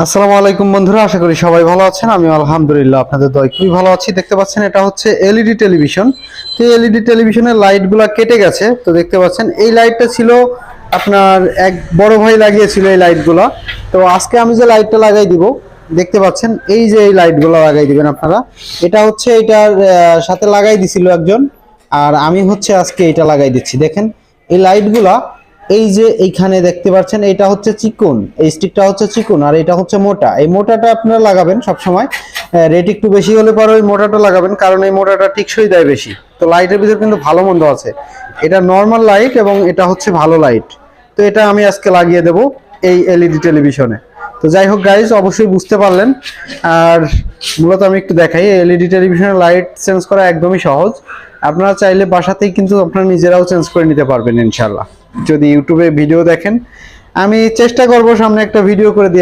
আসসালামু আলাইকুম বন্ধুরা, আশা করি সবাই ভালো আছেন। আমি আলহামদুলিল্লাহ আপনাদের দয়ায় খুবই ভালো আছি। দেখতে পাচ্ছেন এটা হচ্ছে এলইডি টেলিভিশন। তো এলইডি টেলিভিশনের লাইটগুলো কেটে গেছে। তো দেখতে পাচ্ছেন এই লাইটটা ছিল আপনার এক বড় ভাই লাগিয়েছিল এই লাইটগুলো। তো আজকে আমি যে লাইটটা লাগাই দিব, দেখতে পাচ্ছেন এই যে এই লাইটগুলো লাগাই দিবেন আপনারা। এটা হচ্ছে এটার সাথে লাগাই দিছিল একজন, আর আমি হচ্ছে আজকে এটা লাগাই দিচ্ছি। দেখেন এই লাইটগুলা, এই যে এইখানে দেখতে পাচ্ছেন এটা হচ্ছে চিকন, এই স্টিকটা হচ্ছে চিকন আর এটা হচ্ছে মোটা। এই মোটাটা আপনারা লাগাবেন সব সময়। রেট একটু বেশি হলে পরে ওই মোটাটা লাগাবেন, কারণ এই মোটাটা টেকসই দেয় বেশি। তো লাইটের ভিতর কিন্তু ভালো মন্দ আছে, এটা নর্মাল লাইট এবং এটা হচ্ছে ভালো লাইট। তো এটা আমি আজকে লাগিয়ে দেব এই এলইডি টেলিভিশনে। তো যাই হোক গাইজ, অবশ্যই বুঝতে পারলেন। আর মূলত আমি একটু দেখাই, এলইডি টেলিভিশনের লাইট চেঞ্জ করা একদমই সহজ। আপনারা চাইলে বাসাতেই কিন্তু আপনারা নিজেরাও চেঞ্জ করে নিতে পারবেন ইনশাল্লাহ, যদি ইউটিউবে ভিডিও দেখেন। আমি চেষ্টা করব সামনে একটা ভিডিও করে দেওয়ার।